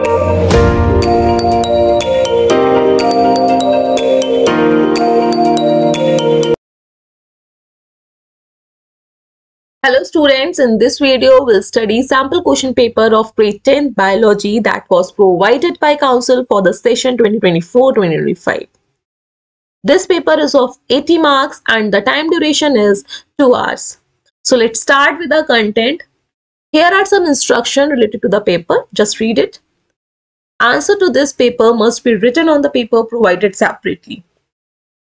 Hello students, in this video we'll study sample question paper of grade 10 biology that was provided by Council for the session 2024-2025. This paper is of 80 marks and the time duration is 2 hours. So let's start with the content. Here are some instructions related to the paper. Just read it. Answer to this paper must be written on the paper provided separately.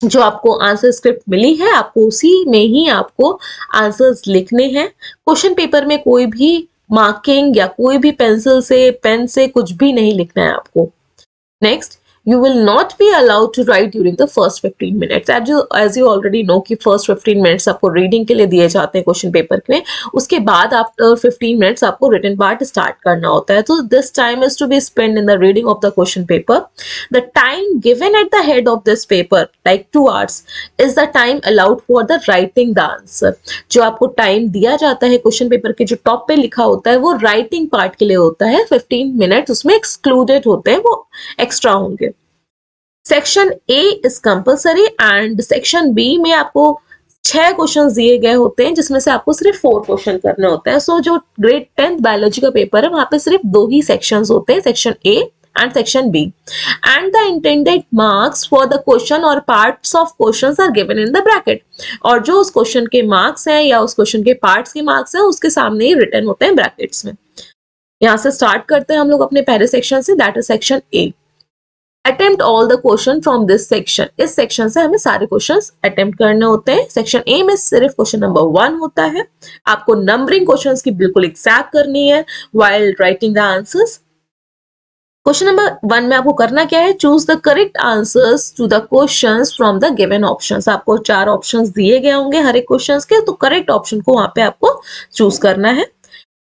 जो आपको answer script मिली है आपको उसी में ही आपको answers लिखने हैं। Question paper में कोई भी मार्किंग या कोई भी पेंसिल से पेन से कुछ भी नहीं लिखना है आपको। Next, you will not be allowed to write during the first 15 minutes. As you already know कि first 15 minutes आपको reading के लिए दिए जाते हैं क्वेश्चन पेपर में, उसके बाद after 15 minutes आपको written part start करना होता है। तो this time is to be spent in the reading of the question paper. The time given at the head of this paper, like 2 hours, is the time allowed for the writing the answer. जो आपको time दिया जाता है question paper के जो top पे लिखा होता है वो writing part के लिए होता है। 15 minutes उसमें excluded होते हैं, वो extra होंगे। Section A is compulsory and section B में आपको 6 क्वेश्चन दिए गए होते हैं जिसमें से आपको सिर्फ 4 क्वेश्चन करने होते हैं। सो जो ग्रेड 10 बायोलॉजी का पेपर है वहां पे सिर्फ 2 ही सेक्शंस होते हैं, section A and section B, and the intended marks for the question और parts of questions are given in the bracket. और जो उस क्वेश्चन के मार्क्स हैं या उस क्वेश्चन के पार्ट्स के मार्क्स हैं उसके सामने ही रिटर्न होते हैं ब्रैकेट्स में। यहाँ से स्टार्ट करते हैं हम लोग अपने पहले सेक्शन से, that is section A. Attempt all the question from this section. इस सेक्शन से हमें सारे क्वेश्चंस अटेम्प्ट करने होते हैं। सेक्शन ए में सिर्फ क्वेश्चन नंबर 1 होता है। आपको नंबरिंग क्वेश्चंस की बिल्कुल एग्जैक्ट करनी है while writing the answers. Question number 1 में आपको करना क्या है, choose the correct answers to the questions from the given options. आपको 4 ऑप्शंस दिए गए होंगे हर एक क्वेश्चंस के, तो करेक्ट ऑप्शन को वहां पे आपको चूज करना है।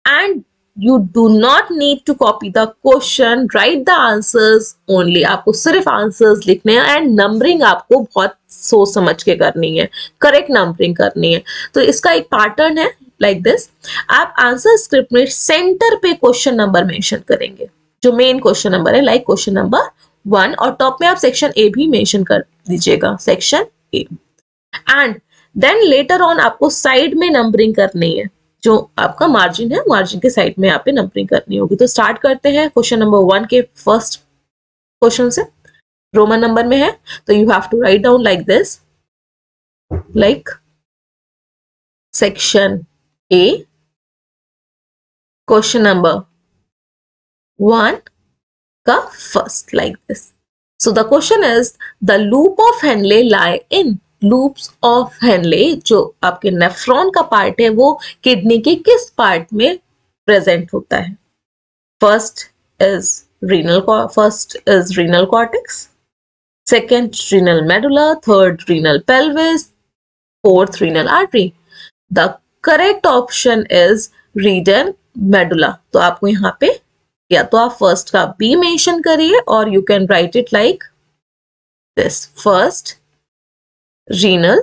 And You do not need to copy the question, write the answers only. आपको सिर्फ आंसर्स लिखने हैं एंड नंबरिंग आपको बहुत सोच समझ के करनी है, करेक्ट नंबरिंग करनी है। तो इसका एक पैटर्न है लाइक दिस। आप आंसर स्क्रिप्ट में सेंटर पे क्वेश्चन नंबर मेंशन करेंगे, जो मेन क्वेश्चन नंबर है, लाइक क्वेश्चन नंबर 1, और टॉप में आप सेक्शन ए भी मेंशन कर दीजिएगा, section A. And then later on आपको साइड में नंबरिंग करनी है, जो आपका मार्जिन है मार्जिन के साइड में यहाँ पे नंबरिंग करनी होगी। तो स्टार्ट करते हैं क्वेश्चन नंबर 1 के फर्स्ट क्वेश्चन से, रोमन नंबर में है, तो you have to write down like this, like section A question number 1 का first, like this. So the question is the loop of Henle lie in. Loops of Henle जो आपके nephron का part है वो kidney के किस part में present होता है? First is renal cortex, second renal medulla, third renal pelvis, fourth renal artery. The correct option is renal medulla. तो आपको यहाँ पे या तो आप फर्स्ट का बी मेंशन करिए और you can write it like this, first renal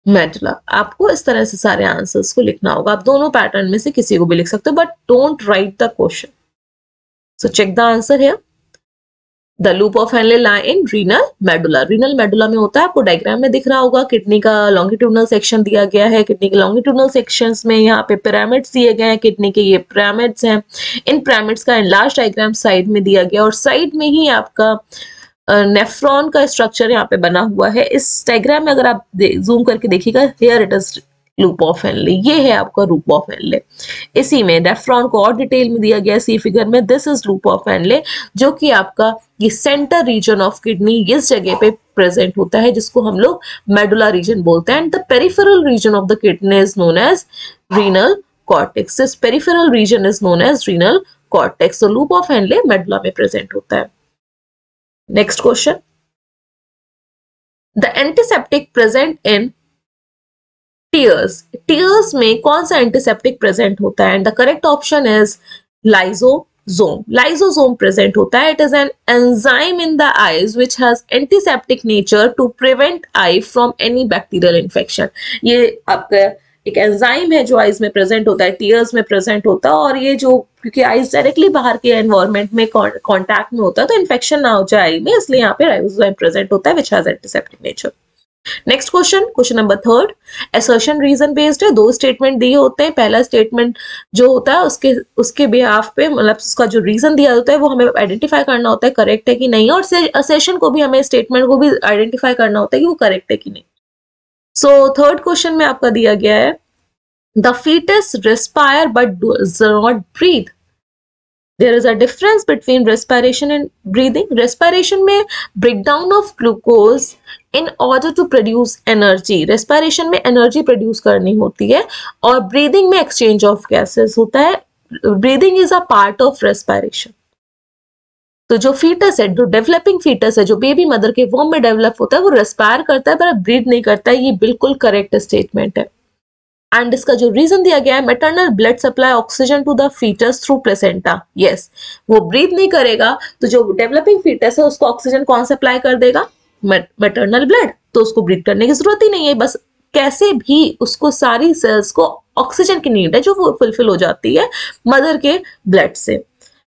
medulla. आपको इस तरह से सारे आंसर्स को लिखना होगा। आप दोनों पैटर्न में से किसी को भी लिख सकते हो, but don't write the question. So check the answer here. The loop of Henle lie in renal medulla. Renal medulla में होता है, आपको डायग्राम में दिख रहा होगा, किडनी का लॉन्गिट्यूडनल सेक्शन दिया गया है। किडनी के लॉन्गिट्यूडनल सेक्शंस में यहाँ पे पिरामिड्स दिए गए हैं, किडनी के ये पिरामिड्स हैं। इन पिरामिड्स का एनलार्ज डायग्राम साइड में दिया गया और साइड में ही आपका नेफ्रॉन का स्ट्रक्चर यहाँ पे बना हुआ है। इस डायग्राम में अगर आप जूम करके देखिएगा, here it is loop of Henley, ये है आपका लूप ऑफ हेनले। इसी में नेफ्रॉन को और डिटेल में दिया गया सी फिगर में, this is loop of Henle, जो कि आपका ये सेंटर रीजन ऑफ किडनी इस जगह पे प्रेजेंट होता है, जिसको हम लोग मेडुला रीजन बोलते हैं। And the peripheral region of the kidney is known as renal cortex. This peripheral region is known as renal cortex. तो लूप ऑफ हेनले मेडुला में प्रेजेंट होता है। Next question. The antiseptic present in tears. Tears में कौन सा antiseptic present होता है? And the correct option is lysosome. Lysosome present होता है. It is an enzyme in the eyes which has antiseptic nature to prevent eye from any bacterial infection. ये आपका एक एंजाइम है जो आइज में प्रेजेंट होता है, टीयर्स में प्रेजेंट होता है, और ये जो क्योंकि आइज डायरेक्टली बाहर के एनवायरनमेंट में कांटेक्ट में होता है तो इन्फेक्शन ना हो जाए आई में, इसलिए यहाँ पे राइबोसोम प्रेजेंट होता है which has antiseptic nature. Next question number 3, assertion reason based है। 2 स्टेटमेंट दिए होते हैं, पहला स्टेटमेंट जो होता है उसके बिहाफ पे मतलब उसका जो रीजन दिया होता है वो हमें आइडेंटिफाई करना होता है करेक्ट है कि नहीं, और असर्शन को भी हमें स्टेटमेंट को भी आइडेंटिफाई करना होता है कि वो करेक्ट है कि नहीं। सो थर्ड क्वेश्चन में आपका दिया गया है the foetus respire but does not breathe. There is a difference between respiration and breathing. Respiration में breakdown of glucose in order to produce energy. Respiration में energy produce करनी होती है और breathing में exchange of gases होता है. Breathing is a part of respiration. तो जो फीटस है, जो डेवलपिंग फीटस है, जो बेबी मदर के वॉर्म में डेवलप होता है, वो रेस्पायर करता है पर ब्रीथ नहीं करता है। ये बिल्कुल करेक्ट स्टेटमेंट है। एंड इसका जो रीजन दिया गया है maternal blood supply oxygen to the foetus through placenta. Yes, वो ब्रीथ नहीं करेगा तो जो डेवलपिंग फीटस है उसको ऑक्सीजन कौन सप्लाई कर देगा? Maternal blood. तो उसको ब्रीथ करने की जरूरत ही नहीं है, बस कैसे भी उसको सारी सेल्स को ऑक्सीजन की नीड है जो वो फुलफिल हो जाती है मदर के ब्लड से।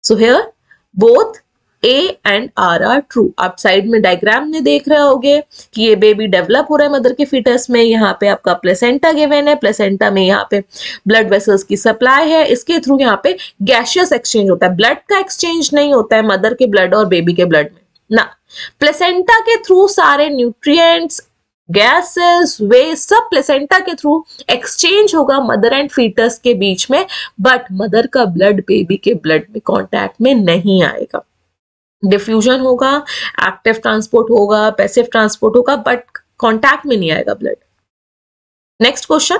So here both A and R are true। आप साइड में डायग्राम में देख रहे होगे कि ये बेबी डेवलप हो रहा है मदर के फीटस में। यहाँ पे आपका प्लेसेंटा गिवन है, प्लेसेंटा में यहाँ पे ब्लड वेसल्स की सप्लाई है, इसके थ्रू यहाँ पे गैसियस एक्सचेंज होता है। ब्लड का एक्सचेंज नहीं होता है मदर के ब्लड और बेबी के ब्लड में ना, प्लेसेंटा के थ्रू सारे न्यूट्रिएंट्स, गैसेस, वेस्ट सब प्लेसेंटा के थ्रू एक्सचेंज होगा मदर एंड फीटस के बीच में, बट मदर का ब्लड बेबी के ब्लड में कांटेक्ट में नहीं आएगा। डिफ्यूजन होगा, एक्टिव ट्रांसपोर्ट होगा, पैसिव ट्रांसपोर्ट होगा, बट कांटेक्ट में नहीं आएगा blood. Next question,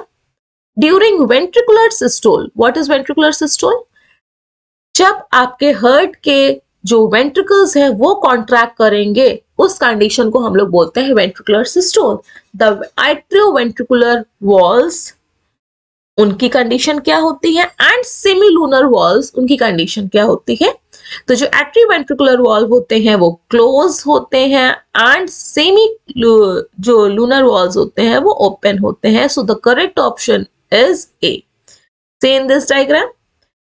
during ventricular systole, what is ventricular systole? जब आपके हार्ट के जो वेंट्रिकल्स है वो कॉन्ट्रैक्ट करेंगे उस कंडीशन को हम लोग बोलते हैं ventricular systole. The atrioventricular walls, उनकी कंडीशन क्या होती है, एंड सेमीलूनर वॉल्स, उनकी कंडीशन क्या होती है? तो जो एट्रीवेंट्रिकुलर वॉल्व होते हैं वो क्लोज होते हैं एंड सेमी जो लूनर वॉल्स होते हैं वो ओपन होते हैं। So the correct option is A. See in this diagram,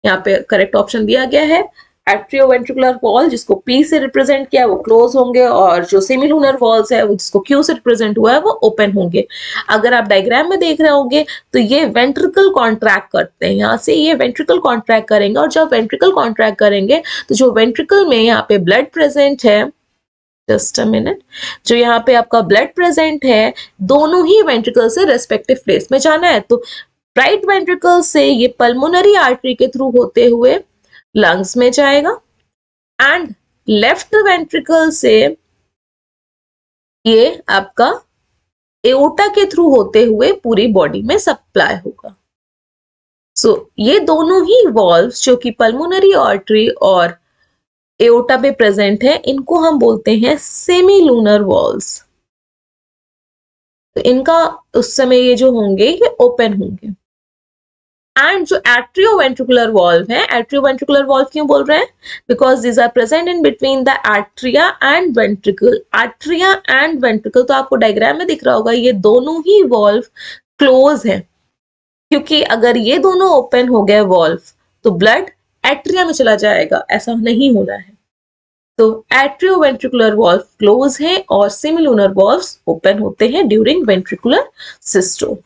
यहाँ पे करेक्ट ऑप्शन दिया गया है एट्रियोवेंट्रिकुलर वॉल जिसको P से रिप्रेजेंट किया वो क्लोज होंगे, और जो सेमीलूनर वॉल्स है वो जिसको Q से रिप्रेजेंट हुआ है वो ओपन होंगे। अगर आप डायग्राम में देख रहे होंगे तो ये वेंट्रिकल कॉन्ट्रैक्ट करते हैं, यहाँ से ये वेंट्रिकल कॉन्ट्रैक्ट करेंगे, और जब वेंट्रिकल कॉन्ट्रैक्ट करेंगे तो जो वेंट्रिकल में यहाँ पे ब्लड प्रेजेंट है, जस्ट अ मिनट, जो यहाँ पे आपका ब्लड प्रेजेंट है दोनों ही वेंट्रिकल से रेस्पेक्टिव प्लेस में जाना है। तो राइट वेंट्रिकल से ये पल्मोनरी आर्टरी के थ्रू होते हुए लंग्स में जाएगा, एंड लेफ्ट वेंट्रिकल से ये आपका एओर्टा के थ्रू होते हुए पूरी बॉडी में सप्लाई होगा। सो ये दोनों ही वॉल्व्स जो कि पल्मोनरी आर्टरी और एओर्टा पे प्रेजेंट है इनको हम बोलते हैं सेमीलूनर वॉल्व्स। तो इनका उस समय ये जो होंगे ये ओपन होंगे। एंड जो एट्रियोवेंट्रिकुलर वॉल्व है, एट्रियोवेंट्रिकुलर वॉल्व क्यों बोल रहे हैं? Because these are present in between the atria and ventricle. Atria and ventricle तो आपको डायग्राम में दिख रहा होगा, ये दोनों ही वॉल्व क्लोज है, क्योंकि अगर ये दोनों ओपन हो गए वॉल्व तो ब्लड एट्रिया में चला जाएगा, ऐसा नहीं होना है। तो एट्रियोवेंट्रिकुलर वॉल्व क्लोज है और सेमीलूनर वॉल्व्स ओपन होते हैं during ventricular systole.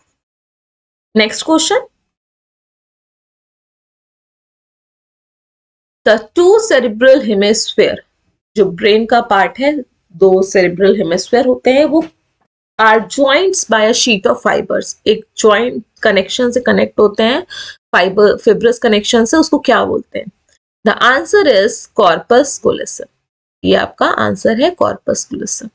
Next question, the two cerebral hemisphere, जो ब्रेन का पार्ट है, 2 सेरिब्रल हेमिस्फीयर होते हैं, वो are joints by a sheet of fibres. एक जॉइंट कनेक्शन से कनेक्ट होते हैं, फाइबर फिब्रस कनेक्शन से, उसको क्या बोलते हैं? The answer is corpus callosum. ये आपका आंसर है कॉर्पस कोलोसम।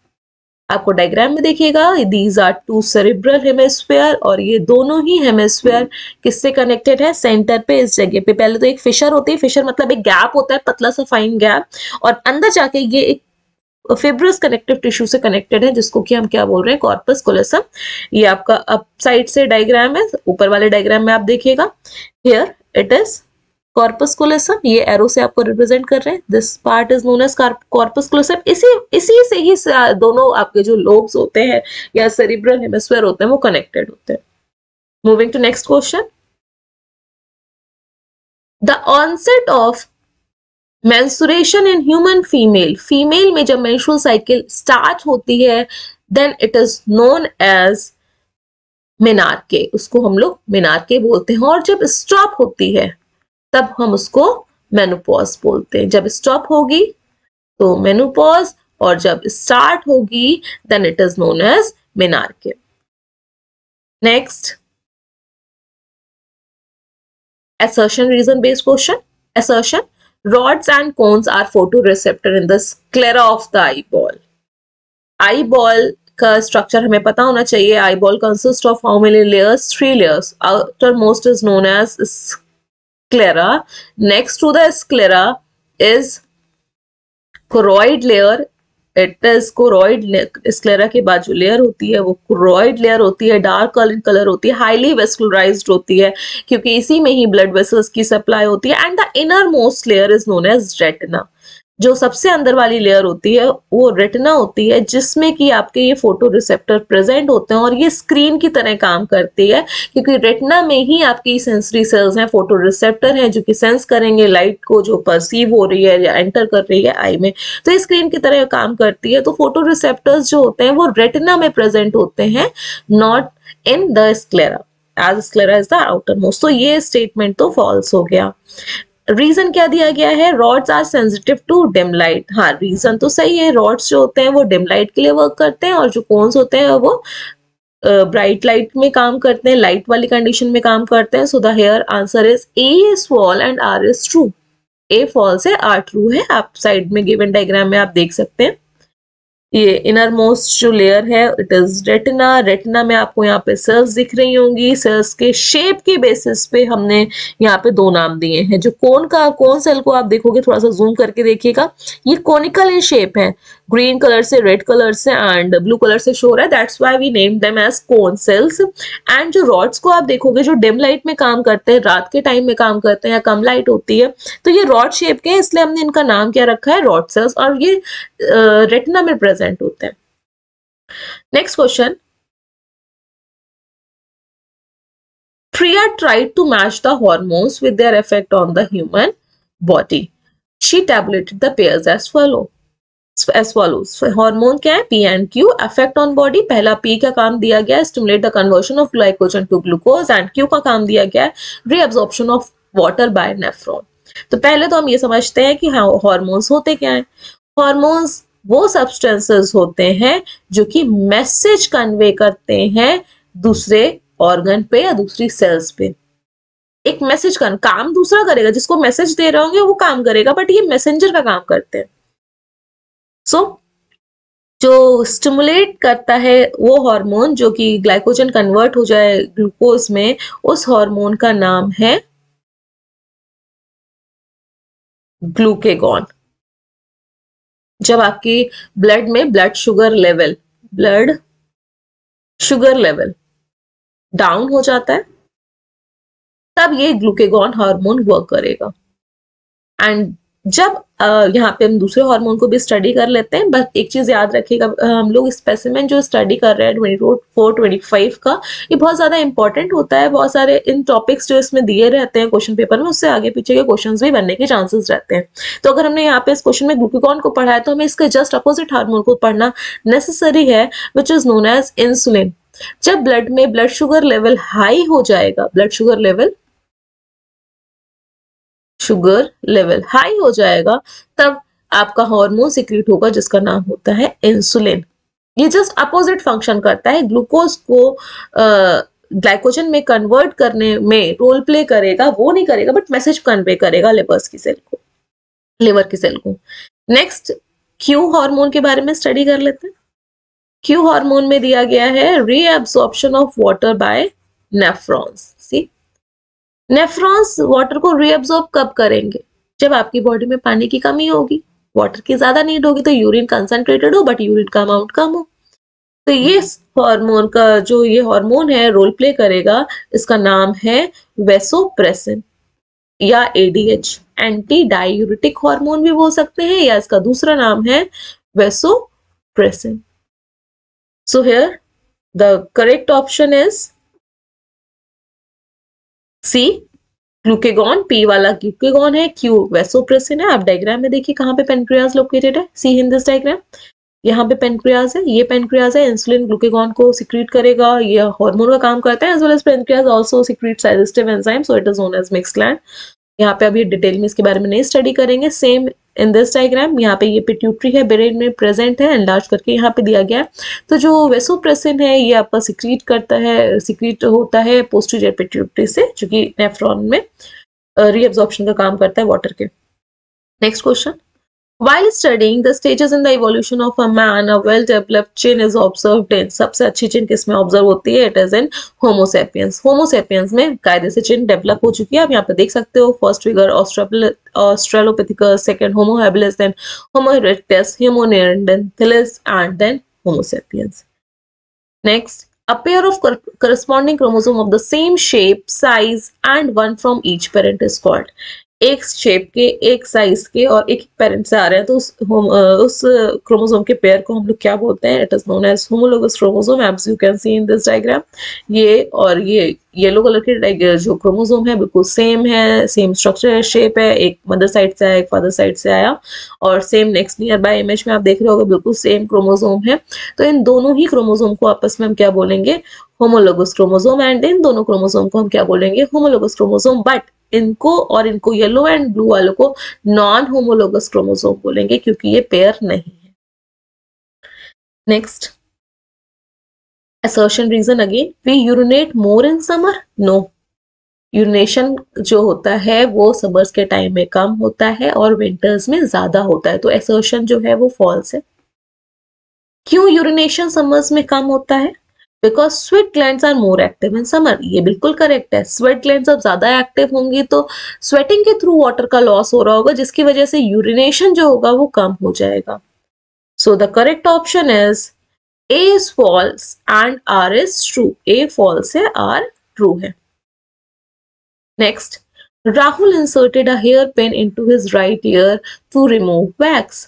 आपको डायग्राम में देखिएगा दीज आर 2 सेरिब्रल हेमिस्फीयर, और ये दोनों ही हेमिस्फीयर किससे कनेक्टेड है? सेंटर पे, इस जगह पे। पहले तो एक फिशर होती है, फिशर मतलब एक गैप होता है, पतला सा फाइन गैप, और अंदर जाके ये एक फिब्रस कनेक्टिव टिश्यू से कनेक्टेड है जिसको कि हम क्या बोल रहे हैं? Corpus callosum. ये आपका अप साइड से डायग्राम है, ऊपर वाले डायग्राम में आप देखिएगा, here it is corpus callosum, ये एरो से आपको रिप्रेजेंट कर रहे हैं। This part is known as corpus callosum. इसी से ही दोनों आपके जो लोब्स होते हैं या सेरिब्रल हेमिस्फीयर होते हैं वो कनेक्टेड होते हैं। Moving to next question. The onset of menstruation in human female में जब menstrual cycle start होती है, then it is known as मेनार्के, उसको हम लोग मेनार्के बोलते हैं। और जब स्टॉप होती है तब हम उसको मेनोपॉज बोलते हैं। जब स्टॉप होगी तो मेनोपॉज, और जब स्टार्ट होगी then it is known as menarche. Next, assertion reason based question. Assertion: rods and cones are photoreceptor in the sclera of the eyeball. Eyeball का स्ट्रक्चर हमें पता होना चाहिए। eyeball consists of how many layers? 3 layers. Outermost is known as sclera. Next to the sclera is choroid layer. It is choroid. Sclera के बाद जो layer होती है वो कोरोइड लेयर होती है, डार्क कलर होती है, हाईली वेस्कुलराइज्ड होती है क्योंकि इसी में ही ब्लड वेसल्स की सप्लाई होती है। And the innermost layer is known as retina. जो सबसे अंदर वाली लेयर होती है वो रेटिना होती है, जिसमें कि आपके ये फोटो रिसेप्टर प्रेजेंट होते हैं और ये स्क्रीन की तरह काम करती है क्योंकि रेटिना में ही आपकी सेंसरी सेल्स हैं, फोटो रिसेप्टर हैं जो कि सेंस करेंगे लाइट को जो परसीव हो रही है या एंटर कर रही है आई में, तो ये स्क्रीन की तरह काम करती है। तो फोटो रिसेप्टर्स जो होते हैं वो रेटिना में प्रेजेंट होते हैं, not in the sclera, as sclera is the outermost. तो ये स्टेटमेंट तो फॉल्स हो गया। रीजन क्या दिया गया है? Rods are sensitive to dim light. हाँ, रीजन तो सही है, रॉड्स जो होते हैं वो डिम लाइट के लिए वर्क करते हैं और जो कोन्स होते हैं वो ब्राइट लाइट में काम करते हैं, लाइट वाली कंडीशन में काम करते हैं। So the here answer is A is false and R is true. A false है, आर ट्रू है। आप साइड में गिवन डायग्राम में आप देख सकते हैं ये इनर मोस्ट जो लेयर है इट इज रेटिना। रेटिना में आपको यहाँ पे सेल्स दिख रही होंगी। सेल्स के शेप के बेसिस पे हमने यहाँ पे दो नाम दिए हैं। जो कोन सेल को आप देखोगे, थोड़ा सा जूम करके देखिएगा, ये कोनिकल इन शेप है, ग्रीन कलर से, रेड कलर से एंड ब्लू कलर से शो हो रहा है, that's why we name them as cone cells. And जो रॉड्स को आप देखोगे जो डिम लाइट में काम करते हैं, रात के टाइम में काम करते हैं या कम लाइट होती है, तो ये रॉड शेप के हैं, इसलिए हमने इनका नाम क्या रखा है? रॉड सेल्स, और ये रेटिना में प्रेजेंट होते हैं। Next question, Priya tried to match the hormones with their effect on the human body. She tabulated the pairs as follows. Hormone क्या है? P and Q. Effect on body, पहला P का काम दिया गया है stimulate the conversion of glycogen to glucose, and Q का काम दिया गया है reabsorption of water by nephron. तो पहले तो हम ये समझते हैं कि हाँ, हार्मोन्स होते क्या है? हार्मोन्स वो सब्सटेंसेस होते हैं जो कि मैसेज कन्वे करते हैं दूसरे ऑर्गन पे या दूसरी सेल्स पे। एक मैसेज का काम दूसरा करेगा, जिसको मैसेज दे रहे होंगे वो काम करेगा, बट ये मैसेंजर का काम करते हैं। सो जो स्टिमुलेट करता है वो हार्मोन जो कि ग्लाइकोजन कन्वर्ट हो जाए ग्लूकोज में, उस हार्मोन का नाम है ग्लूकेगॉन। जब आपकी ब्लड में ब्लड शुगर लेवल डाउन हो जाता है तब ये ग्लूकेगॉन हार्मोन वर्क करेगा। एंड जब यहाँ पे हम दूसरे हार्मोन को भी स्टडी कर लेते हैं, बस एक चीज याद रखिएगा, हम लोग स्पेसिमेन जो स्टडी कर रहे हैं 24-25 का, ये बहुत ज्यादा इंपॉर्टेंट होता है। बहुत सारे इन टॉपिक्स जो इसमें दिए रहते हैं क्वेश्चन पेपर में, उससे आगे पीछे के क्वेश्चंस भी बनने के चांसेस रहते हैं। तो अगर हमने यहाँ पे इस क्वेश्चन में ग्लूकेगॉन को पढ़ा है तो हमें इसका जस्ट अपोजिट हार्मोन को पढ़ना नेसेसरी है, which is known as insulin. जब ब्लड में ब्लड शुगर लेवल हाई हो जाएगा, ब्लड शुगर लेवल हाई हो जाएगा, तब आपका हार्मोन सिक्रीट होगा जिसका नाम होता है इंसुलिन। ये जस्ट अपोजिट फंक्शन करता है, ग्लूकोज को ग्लाइकोजन में कन्वर्ट करने में रोल प्ले करेगा, वो नहीं करेगा बट मैसेज कन्वे करेगा लिवर की सेल को। नेक्स्ट, क्यू हार्मोन के बारे में स्टडी कर लेते हैं। क्यू हार्मोन में दिया गया है reabsorption of water bye nephrons. Nephrons water को रीअब्सॉर्ब कब करेंगे? जब आपकी बॉडी में पानी की कमी होगी, वाटर की ज्यादा नीड होगी, तो यूरिन कंसंट्रेटेड हो बट यूरिन का अमाउंट कम हो, तो ये हार्मोन का जो ये हार्मोन है रोल प्ले करेगा। इसका नाम है वेसोप्रेसिन या एडीएच, एंटी डायूरेटिक हार्मोन भी बोल सकते हैं, या इसका दूसरा नाम है vasopressin. So here the correct option is C glucagon, P वाला ग्लूकेगॉन है, क्यू वेसोप्रेसिन है। आप डायग्राम में देखिए कहाँ पे पेनक्रियाज लोकेटेड है, सी इन दिस डायग्राम। यहाँ पे पेनक्रियाज है, ये पेनक्रियाज है, इंसुलिन ग्लूकेगॉन को सिक्रीट करेगा, ये हार्मोन का काम करता है, as well as pancreas also secretes digestive enzyme, so it is known as mixed gland. यहाँ पे अभी डिटेल में इसके बारे में नहीं स्टडी करेंगे। सेम इन दिस डायग्राम, यहाँ पे ये पिट्यूटरी है, ब्रेन में प्रेजेंट है, एनलार्ज करके यहाँ पे दिया गया है। तो जो वेसोप्रेसिन है ये आपका सिक्रीट करता है, सिक्रीट होता है पोस्टीरियर पिट्यूटरी से, जो कि नेफ्रॉन में रीअब्जॉर्प्शन का काम करता है वाटर के। Next question, while studying the stages in the evolution of a man, a well-developed chin is observed in, सबसे अच्छी चिन किसमें ऑब्जर्व होती है? It is in homo sapiens. Homo sapiens में कायदे से चिन डेवलप हो चुकी है। आप यहाँ पे देख सकते हो, first figure australopithecus, second homo habilis, then homo erectus, homo neanderthalensis and then homo sapiens. Next, a pair of corresponding chromosome of the same shape, size and one from each parent is called, एक shape के, एक size के और एक parent से आ रहे हैं तो उस क्रोमोसोम के पेयर को हम लोग क्या बोलते हैं? It is known as homologous chromosome, as you can see in this diagram. ये और ये येलो कलर के जो क्रोमोसोम है बिल्कुल सेम है, सेम स्ट्रक्चर शेप है, एक मदर साइड से आया, एक फादर साइड से आया, और same next near by image में आप देख रहे होगे बिल्कुल सेम क्रोमोसोम है। तो इन दोनों ही क्रोमोसोम को आपस में हम क्या बोलेंगे? Homologous chromosome. एंड इन दोनों क्रोमोसोम को हम क्या बोलेंगे? Homologous chromosome. बट इनको और इनको, येलो एंड ब्लू वालों को नॉन होमोलोगस क्रोमोसोम बोलेंगे क्योंकि ये पेयर नहीं है। Next, assertion reason again, we urinate more in summer? No, urination जो होता है वो समर्स के टाइम में कम होता है और विंटर्स में ज्यादा होता है, तो assertion जो है वो फॉल्स है। क्यों यूरिनेशन समर्स में कम होता है? Because sweat glands are more active in summer. ये बिल्कुल करेक्ट है, स्वेट ग्लैंड्स अब ज्यादा एक्टिव होंगी तो स्वेटिंग के थ्रू वाटर का लॉस हो रहा होगा, जिसकी वजह से यूरिनेशन जो होगा वो कम हो जाएगा। सो the correct option is A is false and R is true. A false है, R true है। Next, Rahul inserted a hairpin into his right ear to remove wax.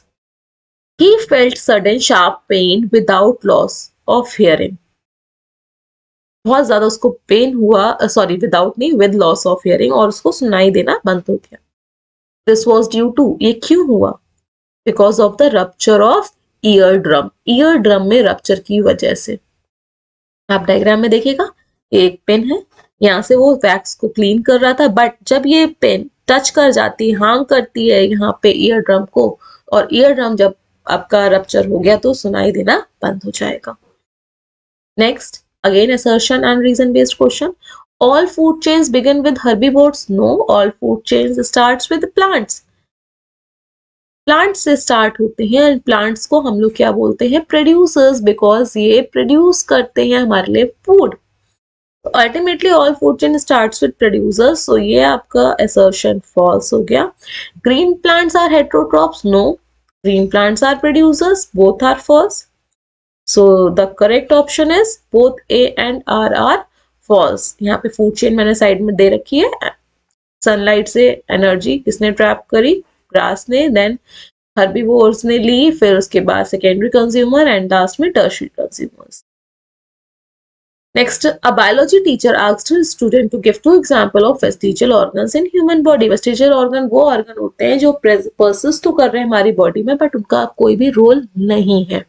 He felt sudden sharp pain without loss of hearing. बहुत ज्यादा उसको pen हुआ, sorry without नहीं, with loss of hearing, और उसको सुनाई देना बंद हो गया। दिस वॉज ड्यू टू, ये क्यों हुआ? Because of the rupture of ear drum. Ear drum में रप्चर की वजह से। आप डायग्राम में देखिएगा, एक पेन है, यहाँ से वो वैक्स को क्लीन कर रहा था, बट जब ये पेन टच कर जाती, हार्म करती है यहाँ पे ईयर ड्रम को, और ईयर ड्रम जब आपका रप्चर हो गया तो सुनाई देना बंद हो जाएगा। Next, again assertion and reason based question, all food chains begin with herbivores? No, all food chains starts with plants. Plant से स्टार्ट होते हैं, प्लांट्स को हम लोग क्या बोलते हैं? प्रोड्यूसर्स, बिकॉज ये प्रोड्यूस करते हैं हमारे लिए food. Ultimately all food chain starts with producers, so ये आपका असर्शन फॉल्स हो गया। Green plants are heterotrophs? No, green plants are producers, both are false. So the correct option is both A and R are false. यहाँ पे food chain मैंने side में दे रखी है। सनलाइट से एनर्जी किसने ट्रैप करी? ग्रास ने, देन हर्बीवोर्स ने ली, फिर उसके बाद सेकेंडरी कंज्यूमर एंड लास्ट में tertiary consumers. Next, a biology teacher asked his student to give 2 example of vestigial organs in human body. Vestigial organ वो organ होते हैं जो persist तो कर रहे हैं हमारी बॉडी में, बट उनका कोई भी रोल नहीं है।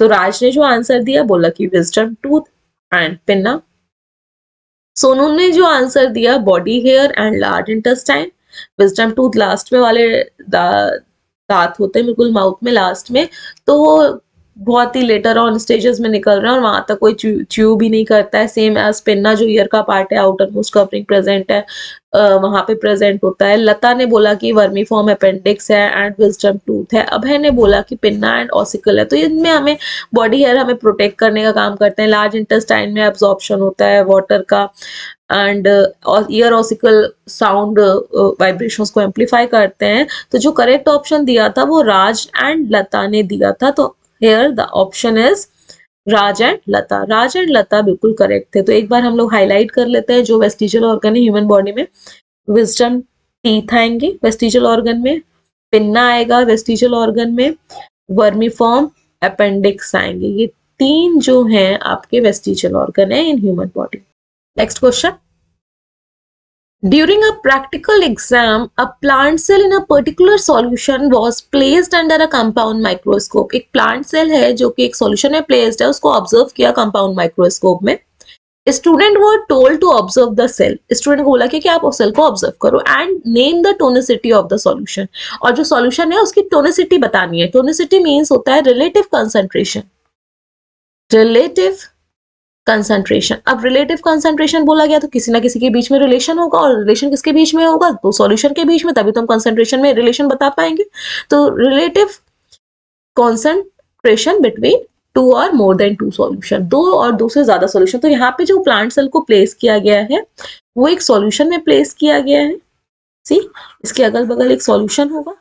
तो राज ने जो आंसर दिया, बोला कि wisdom tooth and pinna. Sonu ने जो आंसर दिया, body hair and large intestine. Wisdom tooth last में वाले दांत होते हैं बिल्कुल माउथ में लास्ट में, तो वो बहुत ही लेटर ऑन स्टेजेस में निकल रहे हैं और वहां तक कोई च्यू भी नहीं करता है। सेम एज पिन्ना जो ईयर का पार्ट है, आउटर मोस्ट कवरिंग प्रेजेंट है, वहां पे प्रेजेंट होता है। लता ने बोला कि वर्मीफॉर्म अपेंडिक्स है एंड विजडम टूथ है। अभय ने बोला कि पिन्ना एंड ऑसिकल है। तो इनमें हमें बॉडी हेयर हमें प्रोटेक्ट करने का काम करते हैं। लार्ज इंटेस्टाइन में एब्जॉर्प्शन होता है वाटर का, and year ossicle sound vibrations को एम्पलीफाई करते हैं। तो जो करेक्ट ऑप्शन दिया था वो राज एंड लता ने दिया था। तो here the option is Raj and Lata. Raj and Lata बिल्कुल करेक्ट थे। तो एक बार हम लोग हाईलाइट कर लेते हैं जो वेस्टिजियल ऑर्गन है ह्यूमन बॉडी में। विजडम टीथ आएंगे वेस्टिजियल ऑर्गन में, पिन्ना आएगा वेस्टिजियल ऑर्गन में, वर्मीफॉर्म अपेंडिक्स आएंगे। ये 3 जो हैं आपके वेस्टिजियल ऑर्गन है in human body. Next question, During a practical exam, a plant cell in a particular solution was placed under a compound microscope. एक plant cell है जो कि एक solution में placed है, उसको observe किया compound microscope में. Student were told to observe the cell. Student को बोला कि आप उस cell को observe करो and name the tonicity of the solution. और जो solution है उसकी tonicity बतानी है. Tonicity means होता है relative concentration. Relative concentration. अब रिलेटिव कंसंट्रेशन बोला गया तो किसी ना किसी के बीच में रिलेशन होगा, और रिलेशन किसके बीच में होगा? तो सॉल्यूशन के बीच में, तभी तो हम कंसंट्रेशन में रिलेशन बता पाएंगे. तो रिलेटिव कंसंट्रेशन बिटवीन टू और मोर देन टू सॉल्यूशन, दो और दो से ज्यादा सॉल्यूशन. तो यहाँ पे जो प्लांट सेल को प्लेस किया गया है वो एक सॉल्यूशन में प्लेस किया गया है. सी, इसके अगल बगल एक सॉल्यूशन होगा,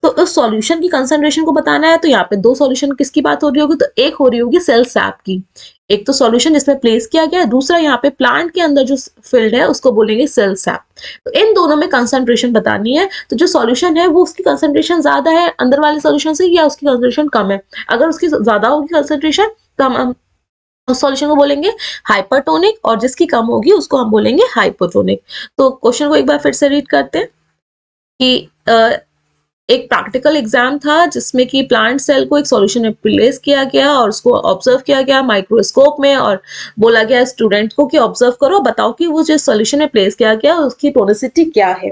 तो उस सॉल्यूशन की कंसंट्रेशन को बताना है. तो यहाँ पे दो सॉल्यूशन किसकी बात हो रही होगी? तो एक हो रही होगी सेल सैप की. एक तो सॉल्यूशन जिसमें प्लेस किया गया है, दूसरा यहाँ पे प्लांट के अंदर जो फील्ड है उसको बोलेंगे सेल सैप. तो इन दोनों में कंसंट्रेशन बतानी है. तो जो सॉल्यूशन है वो उसकी कंसंट्रेशन ज्यादा है अंदर वाले सॉल्यूशन से, या उसकी कंसंट्रेशन कम है? अगर उसकी ज्यादा होगी कंसंट्रेशन, कम उस सॉल्यूशन को बोलेंगे हाइपरटोनिक, और जिसकी कम होगी उसको हम बोलेंगे हाइपोटोनिक. तो क्वेश्चन को एक बार फिर से रीड करते हैं कि एक प्रैक्टिकल एग्जाम था जिसमें कि प्लांट सेल को एक सॉल्यूशन में प्लेस किया गया और उसको ऑब्जर्व किया गया माइक्रोस्कोप में, और बोला गया स्टूडेंट को कि ऑब्जर्व करो, बताओ कि वो जो सॉल्यूशन में प्लेस किया गया उसकी टोनिसिटी क्या है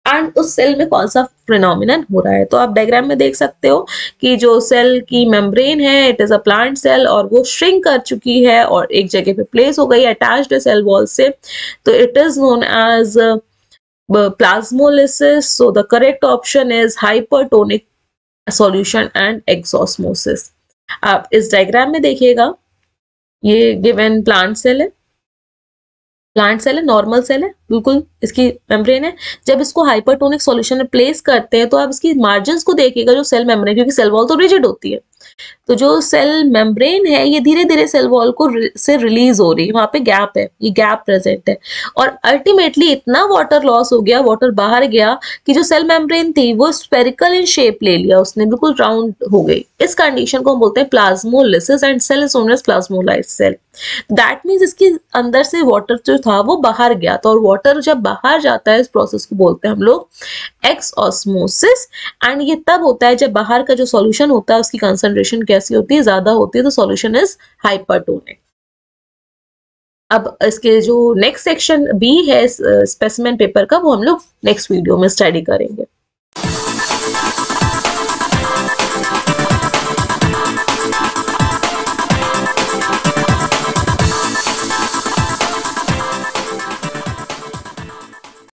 एंड उस सेल में कौन सा फिनोमिनन हो रहा है. तो आप डायग्राम में देख सकते हो कि जो सेल की मेम्ब्रेन है, it is a plant cell, और वो श्रिंक कर चुकी है और एक जगह पे प्लेस हो गई अटैच्ड है सेल वॉल से. तो it is known as plasmolysis. So the correct option is hypertonic solution and exosmosis. आप इस डायग्राम में देखिएगा, ये गिवन प्लांट सेल है, प्लांट सेल है, नॉर्मल सेल है, बिल्कुल इसकी मेम्ब्रेन है. जब इसको हाइपरटोनिक सॉल्यूशन में प्लेस करते हैं तो आप इसकी मार्जिन्स को देखिएगा, जो सेल मेम्ब्रेन, क्योंकि सेल वॉल तो रिजिड होती है, तो जो सेल मेम्ब्रेन है ये धीरे धीरे सेल वॉल को से रिलीज हो रही है, वहां पे गैप है, ये गैप प्रेजेंट है, और अल्टीमेटली इतना वाटर लॉस हो गया, वाटर बाहर गया कि जो सेल मेम्ब्रेन थी वो स्फेरिकल इन शेप ले लिया, उसने बिल्कुल राउंड हो गई. इस कंडीशन को हम बोलते हैं plasmolysis and cell is known as plasmolysed cell. That means इसके अंदर से वाटर जो था वो बाहर गया था, और वाटर जब बाहर जाता है इस प्रोसेस को बोलते हैं हम लोग एक्सऑस्मोसिस. एंड ये तब होता है जब बाहर का जो सॉल्यूशन होता है उसकी कंसंट्रेशन कैसी होती है? ज्यादा होती है, तो सॉल्यूशन इज हाइपरटोनिक. अब इसके जो नेक्स्ट सेक्शन बी है स्पेसिमेन पेपर का, वो हम लोग नेक्स्ट वीडियो में स्टडी करेंगे.